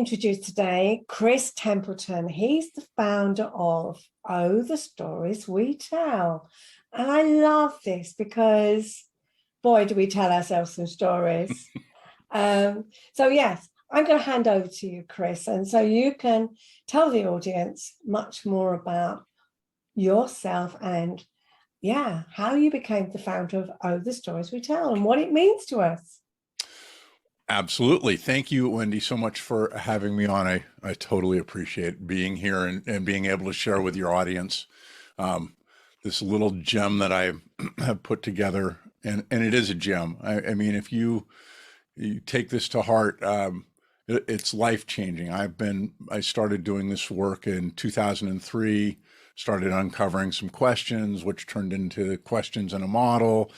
introduce today Chris Templeton. He's the founder of Oh, the Stories We Tell. And I love this because, boy, do we tell ourselves some stories. So yes, I'm going to hand over to you, Chris. And so you can tell the audience much more about yourself and, yeah, how you became the founder of Oh, the Stories We Tell and what it means to us. Absolutely. Thank you, Wendy, so much for having me on. I totally appreciate being here and being able to share with your audience this little gem that I have put together. And it is a gem. I mean, if you take this to heart, it's life-changing. I started doing this work in 2003, started uncovering some questions, which turned into questions in a model.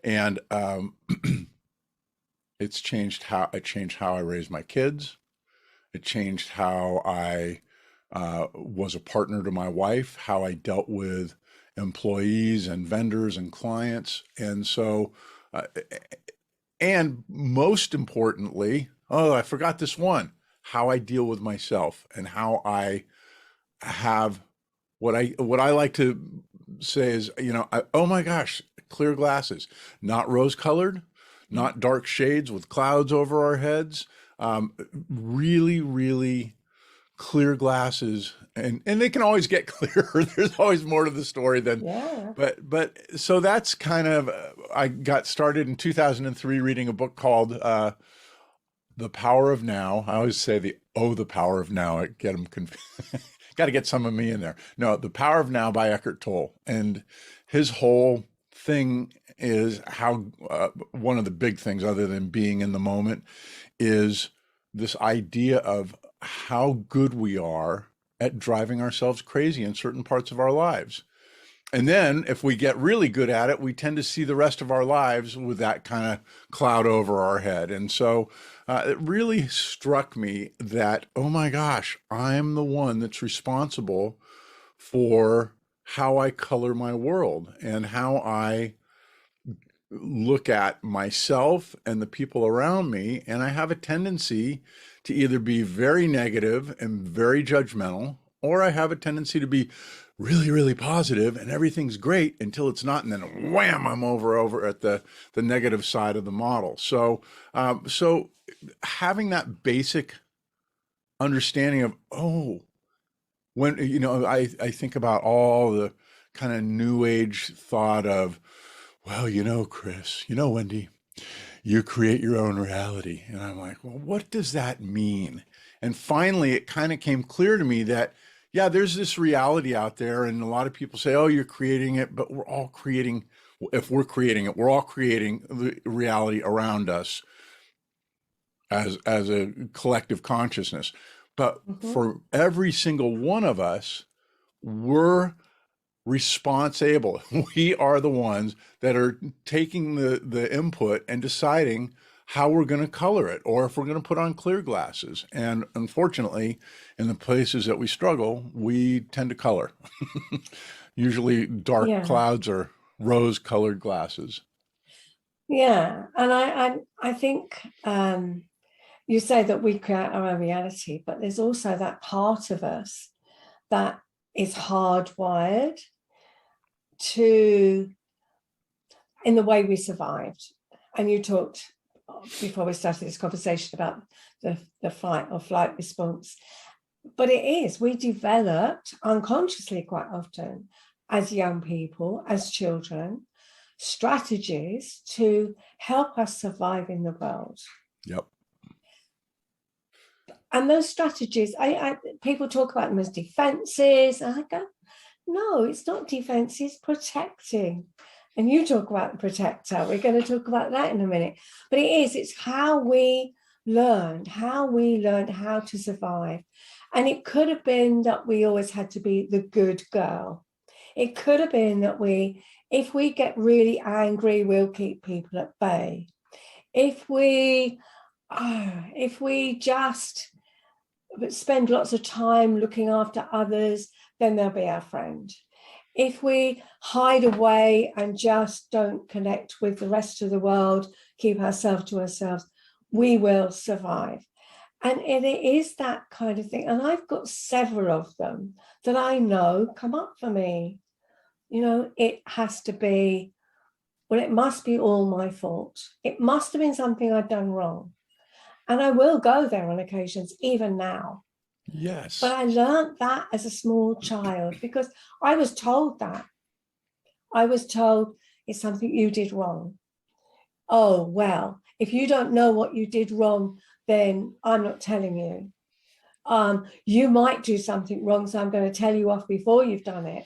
And it changed how I raised my kids. It changed how I was a partner to my wife, how I dealt with employees and vendors and clients. And so, and most importantly, oh, I forgot this one, how I deal with myself and how I have what I like to say is, oh my gosh, clear glasses, not rose colored, not dark shades with clouds over our heads, really, really clear glasses. And they can always get clearer. There's always more to the story than, Yeah. but so that's kind of, I got started in 2003 reading a book called The Power of Now. I always say the Power of Now. I get them confused. Got to get some of me in there. No, The Power of Now by Eckhart Tolle. And his whole thing is how one of the big things, other than being in the moment, is this idea of how good we are at driving ourselves crazy in certain parts of our lives. And then if we get really good at it, we tend to see the rest of our lives with that kind of cloud over our head. And so it really struck me that, oh my gosh, I'm the one that's responsible for how I color my world and how I look at myself and the people around me. And I have a tendency to either be very negative and very judgmental, or I have a tendency to be really, really positive and everything's great until it's not. And then wham, I'm over at the negative side of the model. So, so having that basic understanding of, oh, when, I think about all the kind of new age thought of, well, Chris, Wendy, you create your own reality. And I'm like, well, what does that mean? And finally, it kind of came clear to me that, yeah, there's this reality out there. And a lot of people say, oh, you're creating it, but we're all creating, if we're creating it, we're all creating the reality around us as a collective consciousness. But for every single one of us, we're responsible. We are the ones that are taking the input and deciding how we're going to color it, or if we're going to put on clear glasses. And unfortunately, in the places that we struggle, we tend to color. Usually dark clouds or rose colored glasses. Yeah. And I think you say that we create our own reality, but there's also that part of us that is hardwired in the way we survived. And you talked before we started this conversation about the fight or flight response. But we developed unconsciously quite often as young people, as children, strategies to help us survive in the world. Yep. And those strategies, people talk about them as defenses. And I go, no, it's not defense, it's protecting. And you talk about the protector. We're going to talk about that in a minute. But it's how we learned how to survive. And it could have been that we always had to be the good girl. It could have been that if we get really angry, we'll keep people at bay. If we just spend lots of time looking after others, then they'll be our friend. If we hide away and just don't connect with the rest of the world, keep ourselves to ourselves, we will survive. And it is that kind of thing. And I've got several of them that I know come up for me. You know, it has to be, well, it must be all my fault. It must have been something I'd done wrong. And I will go there on occasions, even now. But Yes. I learned that as a small child because I was told that. I was told it's something you did wrong. Oh, well, if you don't know what you did wrong, then I'm not telling you. You might do something wrong, so I'm going to tell you off before you've done it.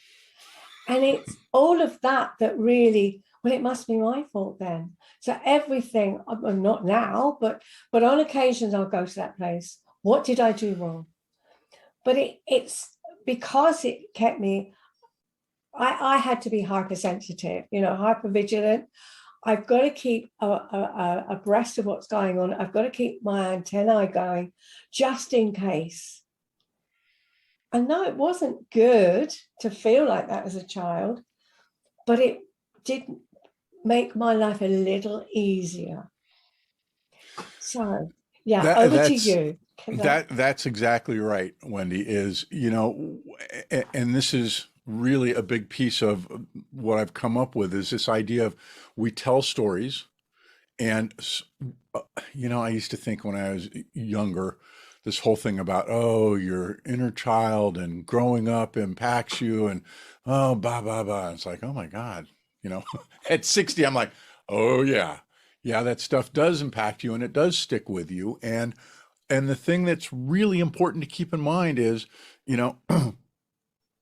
And it's all of that that really, well, it must be my fault then. So everything, well, not now, but on occasions I'll go to that place. What did I do wrong? But it's because it kept me, I had to be hypersensitive, you know, hypervigilant. I've got to keep abreast of what's going on. I've got to keep my antennae going just in case. And no, it wasn't good to feel like that as a child, but it did make my life a little easier. So, yeah, That over to that's you. that's exactly right, Wendy, is, and this is really a big piece of what I've come up with is this idea of we tell stories. And, I used to think when I was younger, this whole thing about, oh, your inner child and growing up impacts you and, oh, blah, blah, blah. It's like, oh my God, you know, at 60, I'm like, oh yeah, yeah, that stuff does impact you and it does stick with you. And the thing that's really important to keep in mind is, you know,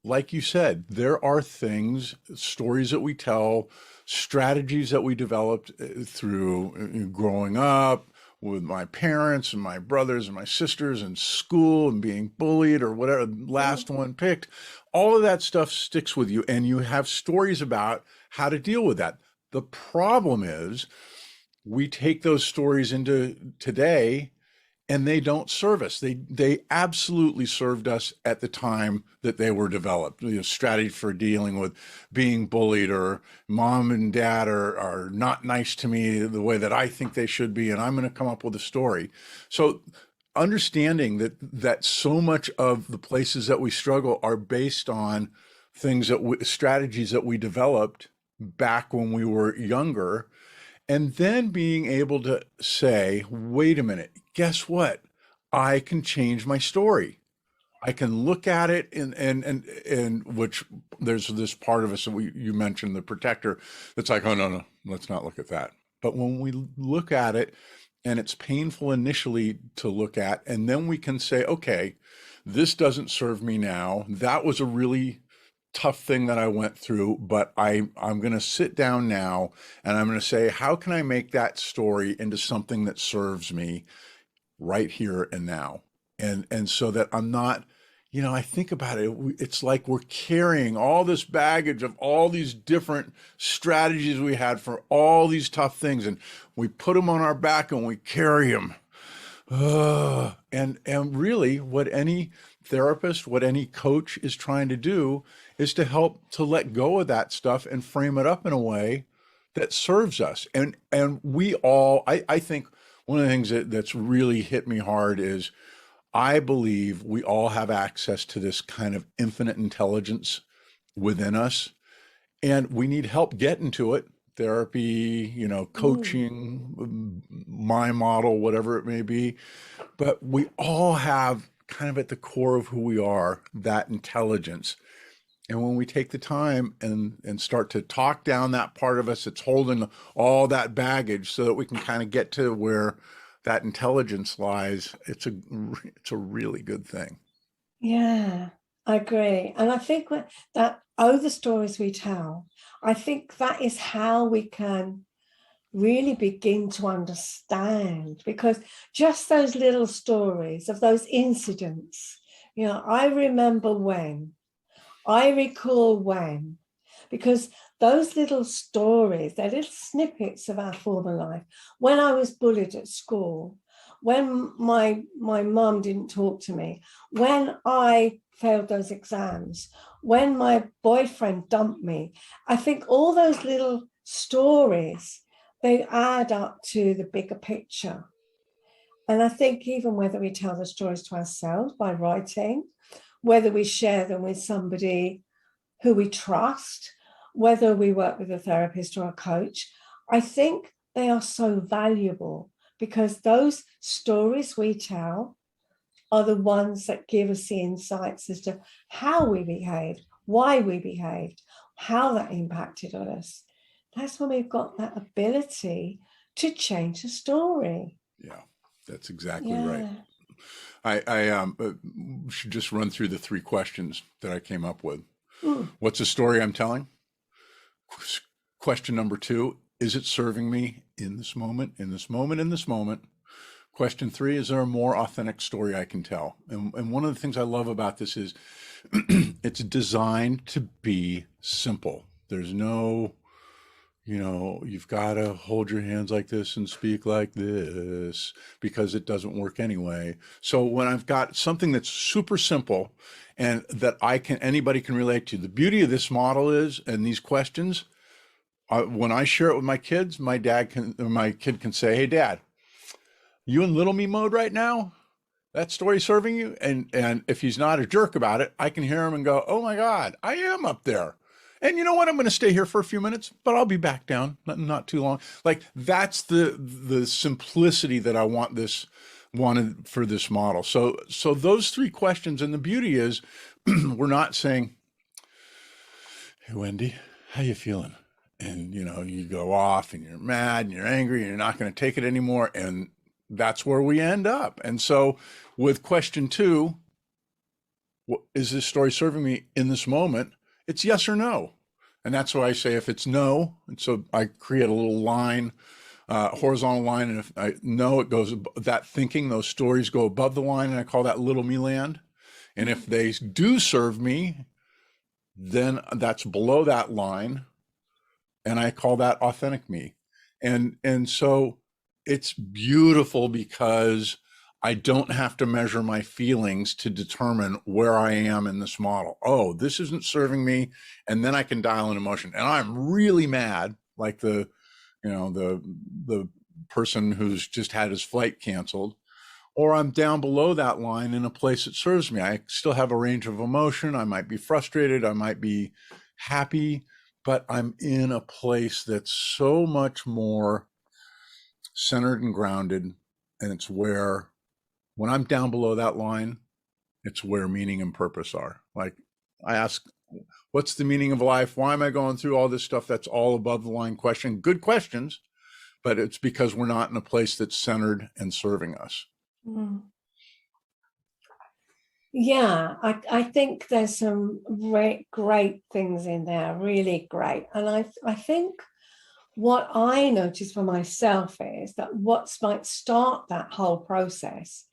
like you said, there are things, stories that we tell, strategies that we developed through growing up with my parents and my brothers and my sisters in school and being bullied or whatever, last one picked. All of that stuff sticks with you, and you have stories about how to deal with that. The problem is we take those stories into today and they don't serve us. They absolutely served us at the time that they were developed. Strategy for dealing with being bullied, or mom and dad are not nice to me the way that I think they should be, and I'm going to come up with a story. So understanding that so much of the places that we struggle are based on strategies that we developed back when we were younger, and then being able to say, wait a minute, guess what? I can change my story. I can look at it and which there's this part of us that you mentioned, the protector, that's like, oh no, let's not look at that. But when we look at it, and it's painful initially to look at, and then we can say, okay, this doesn't serve me now. That was a really tough thing that I went through, but I'm going to sit down now and I'm going to say, how can I make that story into something that serves me right here and now? And so that I'm not, I think about it, it's like we're carrying all this baggage of all these different strategies we had for all these tough things, and we put them on our back and we carry them. And really what any therapist, what any coach is trying to do is to help to let go of that stuff and frame it up in a way that serves us. And we all, I think one of the things that's really hit me hard is I believe we all have access to this kind of infinite intelligence within us, and we need help getting to it. Therapy, Mm. coaching, my model, whatever it may be. But we all have kind of at the core of who we are, that intelligence. And when we take the time and start to talk down that part of us that's holding all that baggage so that we can kind of get to where that intelligence lies, it's a really good thing. Yeah, I agree. And I think the stories we tell, I think that is how we can really begin to understand, because just those little stories of those incidents, I remember when, I recall when, because those little stories, they're little snippets of our former life. When I was bullied at school, when my mum didn't talk to me, when I failed those exams, when my boyfriend dumped me, I think all those little stories, they add up to the bigger picture. And I think even whether we tell the stories to ourselves by writing, whether we share them with somebody who we trust, whether we work with a therapist or a coach, I think they are so valuable because those stories we tell are the ones that give us the insights as to how we behaved, why we behaved, how that impacted on us. That's when we've got that ability to change the story. Yeah, that's exactly right. I should just run through the 3 questions that I came up with. What's the story I'm telling? Question number 2, is it serving me in this moment, in this moment, in this moment? Question 3, is there a more authentic story I can tell? And one of the things I love about this is it's designed to be simple. There's no, you've got to hold your hands like this and speak like this because it doesn't work anyway. So when I've got something that's super simple and that anybody can relate to, the beauty of this model is, and these questions, when I share it with my kids, my kid can say, hey, Dad, you in little me mode right now? That story serving you? And if he's not a jerk about it, I can hear him and go, oh my God, I am up there. And you know what? I'm going to stay here for a few minutes, but I'll be back down, not too long. Like that's the simplicity that I wanted for this model. So those 3 questions, and the beauty is we're not saying, hey, Wendy, how you feeling? And, you go off and you're mad and you're angry and you're not going to take it anymore. And that's where we end up. And so with question 2, is this story serving me in this moment? It's yes or no. And that's why I say if it's no, and so I create a little line, horizontal line. And if I know it goes, that thinking, those stories go above the line, and I call that little me land. And if they do serve me, then that's below that line. And I call that authentic me. And so it's beautiful because I don't have to measure my feelings to determine where I am in this model. Oh, this isn't serving me. And then I can dial in emotion. And I'm really mad, like the person who's just had his flight canceled, or I'm down below that line in a place that serves me. I still have a range of emotion. I might be frustrated. I might be happy, but I'm in a place that's so much more centered and grounded. And it's where, when I'm down below that line, it's where meaning and purpose are. Like I ask, what's the meaning of life? Why am I going through all this stuff? That's all above the line question. Good questions, but it's because we're not in a place that's centered and serving us. Yeah, I think there's some great things in there, really great. And I think what I notice for myself is that what might start that whole process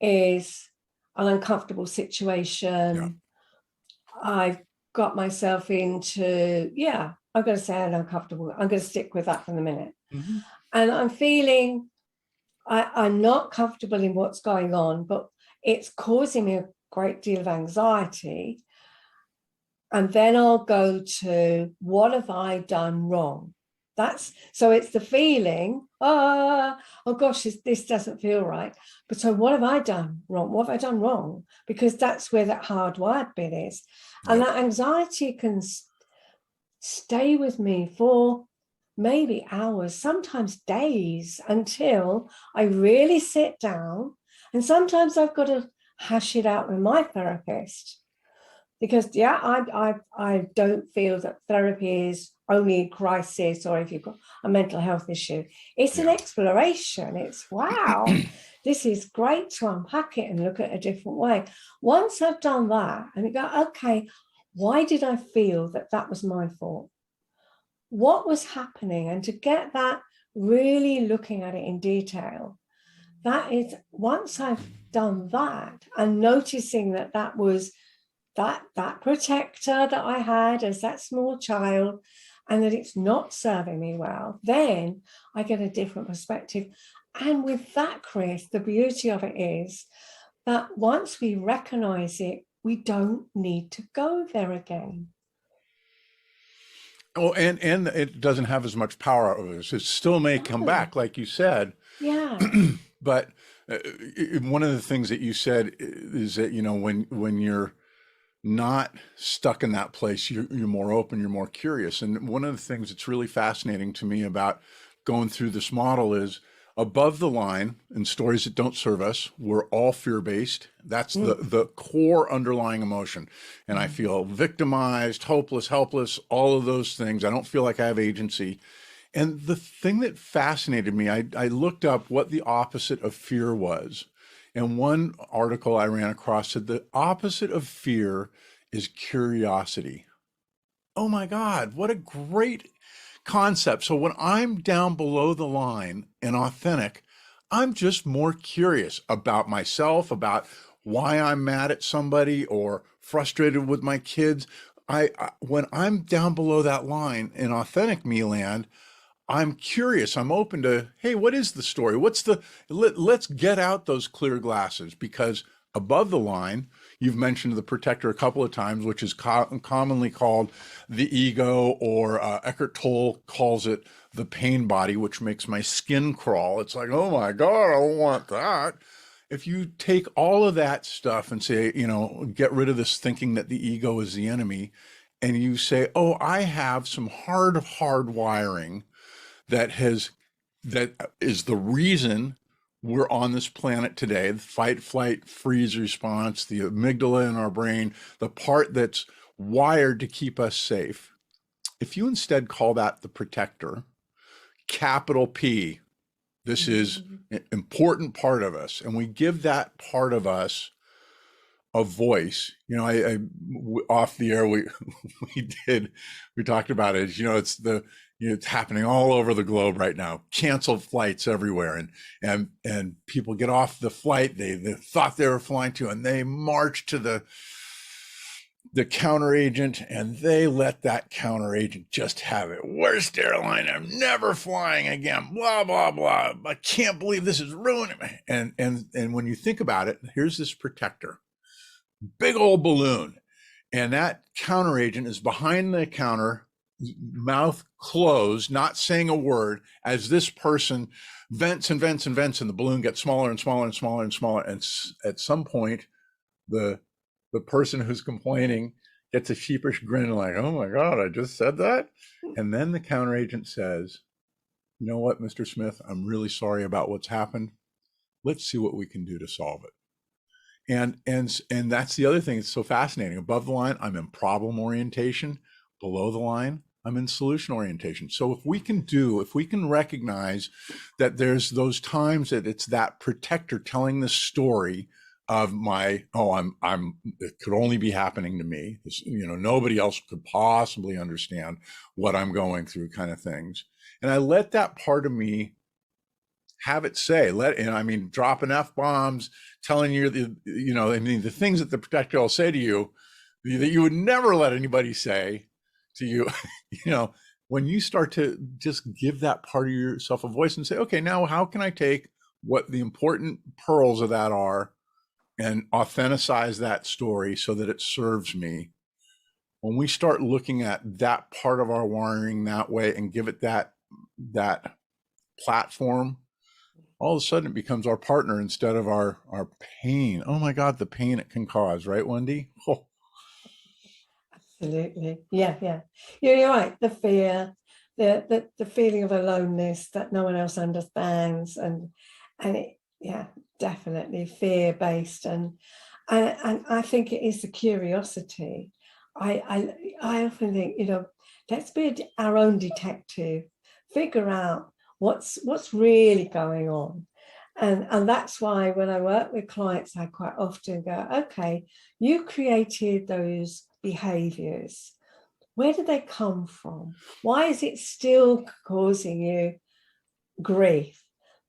is an uncomfortable situation. Yeah. I've got myself into, I'm going to say uncomfortable. I'm going to stick with that for the minute. Mm-hmm. And I'm feeling I'm not comfortable in what's going on, but it's causing me a great deal of anxiety. And then I'll go to, what have I done wrong? So it's the feeling, oh gosh, this doesn't feel right. But so what have I done wrong? What have I done wrong? Because that's where that hardwired bit is. And that anxiety can stay with me for maybe hours, sometimes days, until I really sit down. And sometimes I've got to hash it out with my therapist. Because, I don't feel that therapy is only in crisis or if you've got a mental health issue. It's an exploration. It's, wow, this is great to unpack it and look at it a different way. Once I've done that and you go, okay, why did I feel that was my fault? What was happening? And to get that really looking at it in detail, that is, once I've done that and noticing that was that protector that I had as that small child, and that it's not serving me well, then I get a different perspective. And with that, Chris, the beauty of it is that once we recognize it, we don't need to go there again. Oh, and it doesn't have as much power over us. It still may come back, like you said. Yeah. But one of the things that you said is that, when you're not stuck in that place, you're more open, you're more curious. And one of the things that's really fascinating to me about going through this model is above the line in stories that don't serve us, we're all fear-based. That's the core underlying emotion. And I feel victimized, hopeless, helpless, all of those things. I don't feel like I have agency. And the thing that fascinated me, I looked up what the opposite of fear was. And one article I ran across said the opposite of fear is curiosity. Oh my God, what a great concept. So when I'm down below the line and authentic, I'm just more curious about myself, about why I'm mad at somebody or frustrated with my kids. When I'm down below that line in authentic me land, I'm curious. I'm open to, hey, what is the story? Let's get out those clear glasses, because above the line, you've mentioned the protector a couple of times, which is commonly called the ego, or Eckhart Tolle calls it the pain body, which makes my skin crawl. It's like, oh my God, I don't want that. If you take all of that stuff and say, get rid of this thinking that the ego is the enemy, and you say, oh, I have some hard wiring that is the reason we're on this planet today, the fight, flight, freeze response, the amygdala in our brain, the part that's wired to keep us safe. If you instead call that the protector, capital P, this is an important part of us, and we give that part of us a voice. Off the air, we talked about it. It's happening all over the globe right now. Canceled flights everywhere, and people get off the flight they thought they were flying to, and they march to the counter agent, and they let that counter agent just have it. Worst airline, I'm never flying again. Blah blah blah. I can't believe this is ruining me. And when you think about it, here's this protector, big old balloon, and that counter agent is behind the counter, mouth closed, not saying a word, as this person vents and vents and vents, and the balloon gets smaller and smaller and smaller and smaller. And at some point, the person who's complaining gets a sheepish grin, like, oh my God, I just said that. And then the counter agent says, you know what, Mr. Smith, I'm really sorry about what's happened. Let's see what we can do to solve it. And that's the other thing that's so fascinating. Above the line, I'm in problem orientation. Below the line, I'm in solution orientation. So if we can recognize that there's those times that it's that protector telling the story of it could only be happening to me. Nobody else could possibly understand what I'm going through, kind of things. And I let that part of me have it say, dropping F-bombs, telling you the things that the protector will say to you that you would never let anybody say to you. When you start to just give that part of yourself a voice and say, okay, now how can I take what the important pearls of that are and authenticize that story so that it serves me? When we start looking at that part of our wiring that way and give it that platform, all of a sudden it becomes our partner instead of our pain. Oh my God, the pain it can cause, right, Wendy? Oh. Absolutely. Yeah. You're right. The fear, the feeling of aloneness that no one else understands, and definitely fear-based, and I think it is the curiosity. I often think, let's be our own detective, figure out what's really going on. And that's why when I work with clients, I quite often go, okay, you created those behaviors. Where did they come from? Why is it still causing you grief?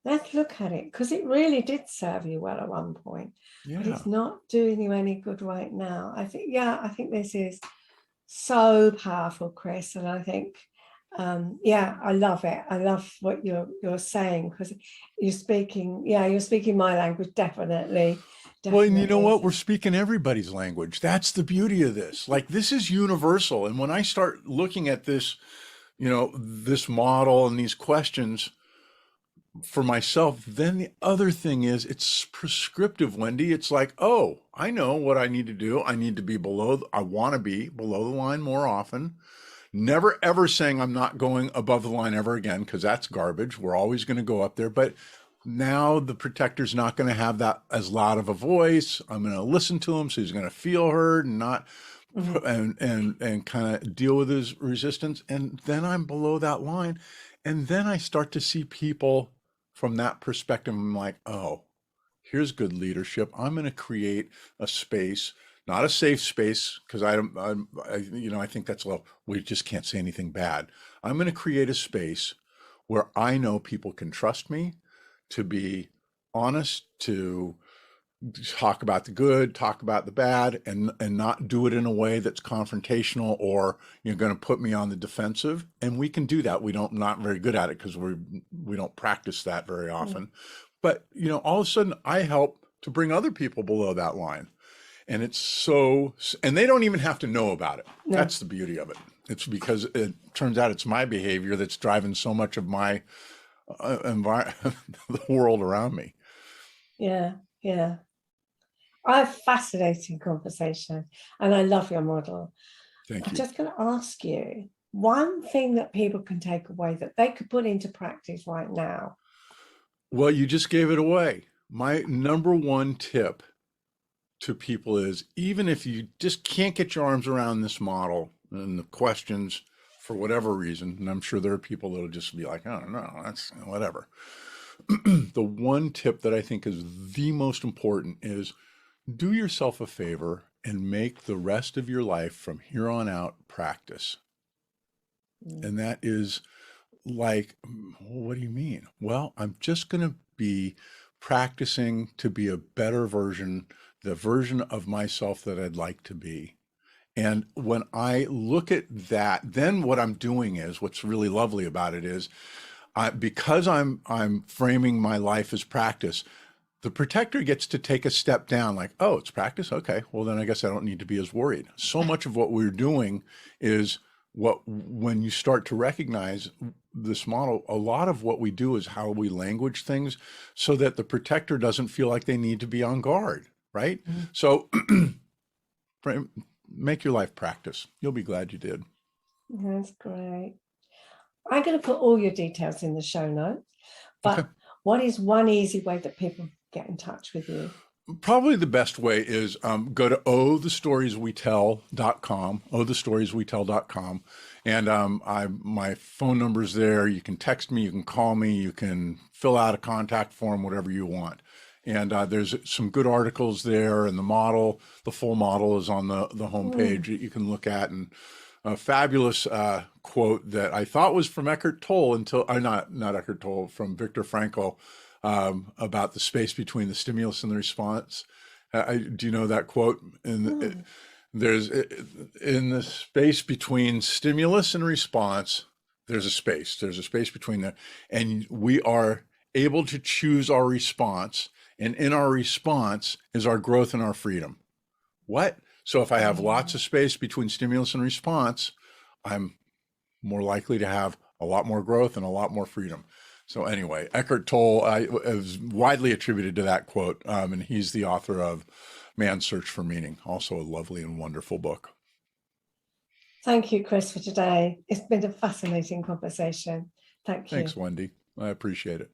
Let's look at it, because it really did serve you well at one point, but it's not doing you any good right now. I think this is so powerful, Chris, and I think I love it. I love what you're saying, because you're speaking my language, definitely. Well, and you know what? We're speaking everybody's language. That's the beauty of this. Like, this is universal. And when I start looking at this, this model and these questions, for myself. Then the other thing is it's prescriptive, Wendy. It's like, oh, I know what I need to do. I need to be I want to be below the line more often. Never ever saying I'm not going above the line ever again, because that's garbage. We're always going to go up there. But now the protector's not going to have that as loud of a voice. I'm going to listen to him, so he's going to feel heard and not and kind of deal with his resistance. And then I'm below that line. And then I start to see people from that perspective. I'm like, oh, here's good leadership. I'm going to create a space, not a safe space, because I think that's low. We just can't say anything bad. I'm going to create a space where I know people can trust me to be honest, to talk about the good, talk about the bad, and not do it in a way that's confrontational or you're going to put me on the defensive. And we can do that. Not very good at it because we don't practice that very often. But all of a sudden I help to bring other people below that line. And and they don't even have to know about it. No. That's the beauty of it. It's because it turns out it's my behavior that's driving so much of my environment, the world around me. Yeah. I have fascinating conversation, and I love your model. Thank you. I'm just going to ask you one thing that people can take away that they could put into practice right now. Well, you just gave it away. My number one tip to people is, even if you just can't get your arms around this model and the questions for whatever reason, and I'm sure there are people that'll just be like, oh no, that's whatever. The one tip that I think is the most important is, do yourself a favor and make the rest of your life from here on out practice. And that is like, what do you mean? Well, I'm just going to be practicing to be a better version, the version of myself that I'd like to be. And when I look at that, then what I'm doing is, what's really lovely about it is, because I'm framing my life as practice, the protector gets to take a step down, like, oh, it's practice? Okay, well, then I guess I don't need to be as worried. So much of what we're doing is when you start to recognize this model, a lot of what we do is how we language things so that the protector doesn't feel like they need to be on guard, right? Mm-hmm. So make your life practice. You'll be glad you did. That's great. I'm going to put all your details in the show notes, but okay. What is one easy way that people get in touch with you? Probably the best way is go to ohthestorieswetell.com, ohthestorieswetell.com. And my phone number's there. You can text me, you can call me, you can fill out a contact form, whatever you want. And there's some good articles there, and the full model is on the homepage that you can look at. And a fabulous quote that I thought was from Eckhart Tolle not Eckhart Tolle, from Viktor Frankl, about the space between the stimulus and the response. Do you know that quote? There's in the space between stimulus and response, there's a space. There's a space between that, and we are able to choose our response. And in our response is our growth and our freedom. What? So if I have lots of space between stimulus and response, I'm more likely to have a lot more growth and a lot more freedom. So anyway, Eckhart Tolle is widely attributed to that quote, and he's the author of Man's Search for Meaning, also a lovely and wonderful book. Thank you, Chris, for today. It's been a fascinating conversation. Thank you. Thanks, Wendy. I appreciate it.